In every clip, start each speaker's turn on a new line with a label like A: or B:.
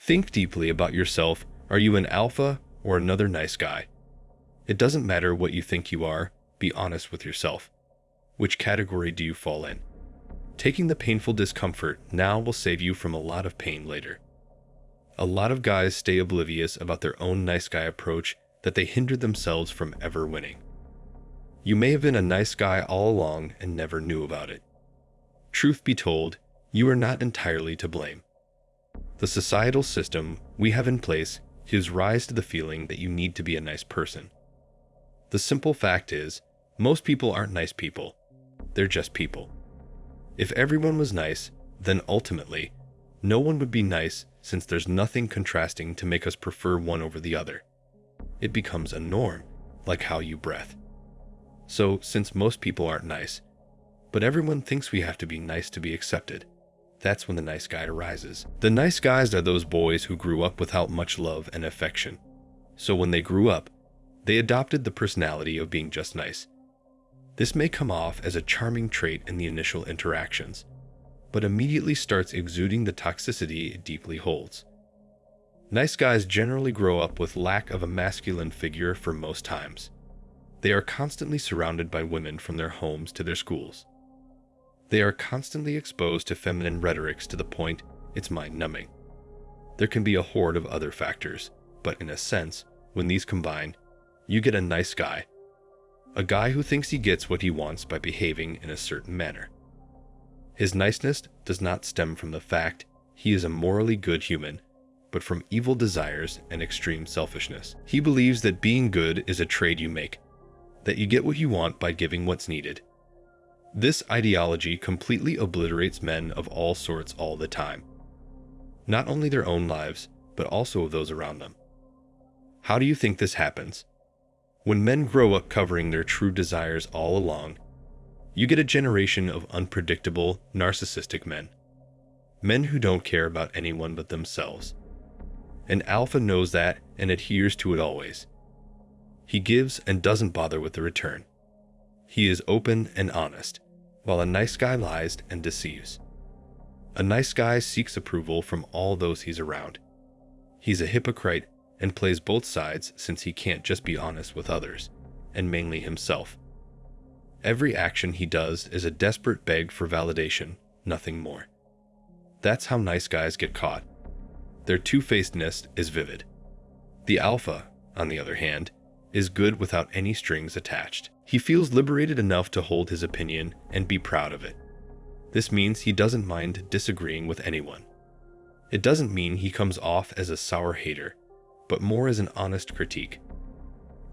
A: Think deeply about yourself. Are you an alpha or another nice guy? It doesn't matter what you think you are, be honest with yourself. Which category do you fall in? Taking the painful discomfort now will save you from a lot of pain later. A lot of guys stay oblivious about their own nice guy approach that they hindered themselves from ever winning. You may have been a nice guy all along and never knew about it. Truth be told, you are not entirely to blame. The societal system we have in place gives rise to the feeling that you need to be a nice person. The simple fact is, most people aren't nice people. They're just people. If everyone was nice, then ultimately, no one would be nice since there's nothing contrasting to make us prefer one over the other. It becomes a norm, like how you breath. So, since most people aren't nice, but everyone thinks we have to be nice to be accepted, that's when the nice guy arises. The nice guys are those boys who grew up without much love and affection. So when they grew up, they adopted the personality of being just nice. This may come off as a charming trait in the initial interactions, but immediately starts exuding the toxicity it deeply holds. Nice guys generally grow up with lack of a masculine figure for most times. They are constantly surrounded by women from their homes to their schools. They are constantly exposed to feminine rhetorics to the point it's mind-numbing. There can be a horde of other factors, but in a sense, when these combine, you get a nice guy. A guy who thinks he gets what he wants by behaving in a certain manner. His niceness does not stem from the fact he is a morally good human, but from evil desires and extreme selfishness. He believes that being good is a trade you make, that you get what you want by giving what's needed. This ideology completely obliterates men of all sorts all the time. Not only their own lives, but also of those around them. How do you think this happens? When men grow up covering their true desires all along, you get a generation of unpredictable, narcissistic men. Men who don't care about anyone but themselves. An alpha knows that and adheres to it always. He gives and doesn't bother with the return. He is open and honest, while a nice guy lies and deceives. A nice guy seeks approval from all those he's around. He's a hypocrite and plays both sides since he can't just be honest with others, and mainly himself. Every action he does is a desperate beg for validation, nothing more. That's how nice guys get caught. Their two-facedness is vivid. The alpha, on the other hand, is good without any strings attached. He feels liberated enough to hold his opinion and be proud of it. This means he doesn't mind disagreeing with anyone. It doesn't mean he comes off as a sour hater, but more as an honest critique.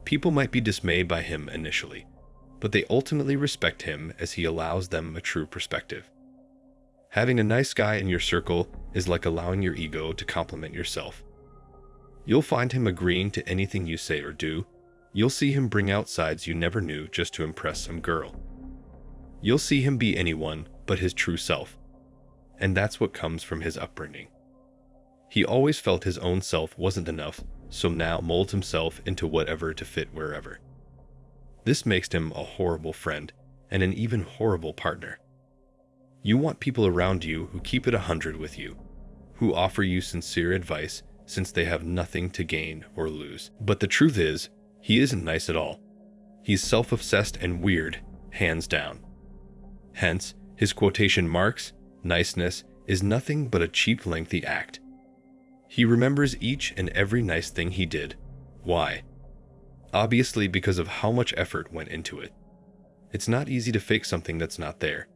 A: People might be dismayed by him initially, but they ultimately respect him as he allows them a true perspective. Having a nice guy in your circle is like allowing your ego to compliment yourself. You'll find him agreeing to anything you say or do. You'll see him bring out sides you never knew just to impress some girl. You'll see him be anyone but his true self. And that's what comes from his upbringing. He always felt his own self wasn't enough, so now molds himself into whatever to fit wherever. This makes him a horrible friend and an even horrible partner. You want people around you who keep it 100 with you, who offer you sincere advice since they have nothing to gain or lose. But the truth is, he isn't nice at all. He's self-obsessed and weird, hands down. Hence, his quotation marks, niceness, is nothing but a cheap, lengthy act. He remembers each and every nice thing he did. Why? Obviously because of how much effort went into it. It's not easy to fake something that's not there.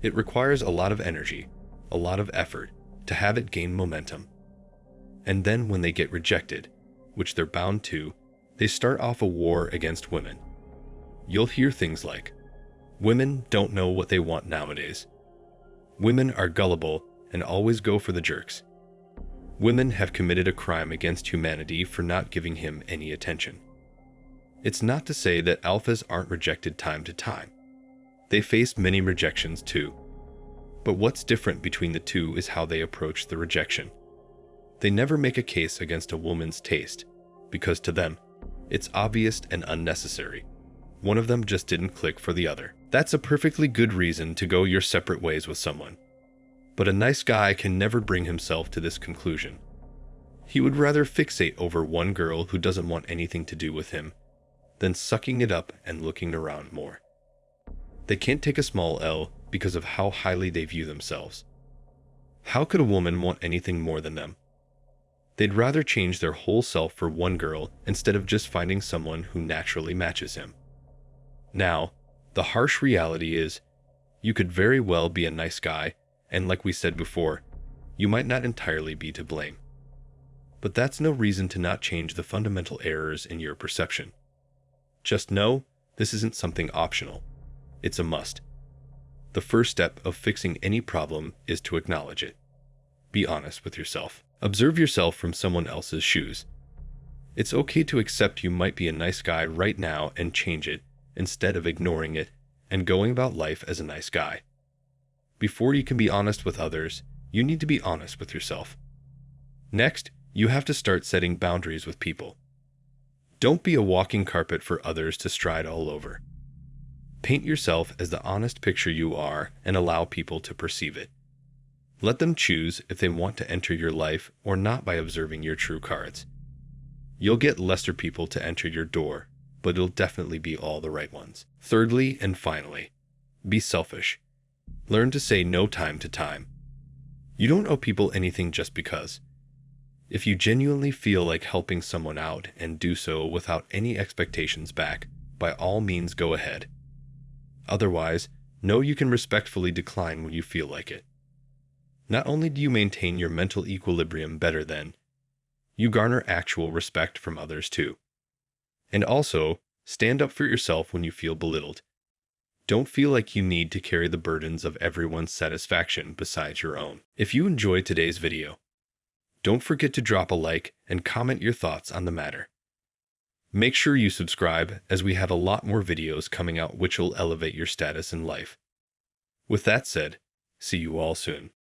A: It requires a lot of energy, a lot of effort, to have it gain momentum. And then when they get rejected, which they're bound to, they start off a war against women. You'll hear things like, women don't know what they want nowadays. Women are gullible and always go for the jerks. Women have committed a crime against humanity for not giving him any attention. It's not to say that alphas aren't rejected time to time. They face many rejections too. But what's different between the two is how they approach the rejection. They never make a case against a woman's taste, because to them, it's obvious and unnecessary. One of them just didn't click for the other. That's a perfectly good reason to go your separate ways with someone. But a nice guy can never bring himself to this conclusion. He would rather fixate over one girl who doesn't want anything to do with him than sucking it up and looking around more. They can't take a small L because of how highly they view themselves. How could a woman want anything more than them? They'd rather change their whole self for one girl instead of just finding someone who naturally matches him. Now, the harsh reality is, you could very well be a nice guy, and like we said before, you might not entirely be to blame. But that's no reason to not change the fundamental errors in your perception. Just know, this isn't something optional. It's a must. The first step of fixing any problem is to acknowledge it. Be honest with yourself. Observe yourself from someone else's shoes. It's okay to accept you might be a nice guy right now and change it, instead of ignoring it and going about life as a nice guy. Before you can be honest with others, you need to be honest with yourself. Next, you have to start setting boundaries with people. Don't be a walking carpet for others to stride all over. Paint yourself as the honest picture you are and allow people to perceive it. Let them choose if they want to enter your life or not by observing your true cards. You'll get lesser people to enter your door, but it'll definitely be all the right ones. Thirdly and finally, be selfish. Learn to say no time to time. You don't owe people anything just because. If you genuinely feel like helping someone out and do so without any expectations back, by all means go ahead. Otherwise, know you can respectfully decline when you feel like it. Not only do you maintain your mental equilibrium better then, you garner actual respect from others too. And also, stand up for yourself when you feel belittled. Don't feel like you need to carry the burdens of everyone's satisfaction besides your own. If you enjoyed today's video, don't forget to drop a like and comment your thoughts on the matter. Make sure you subscribe, as we have a lot more videos coming out which will elevate your status in life. With that said, see you all soon.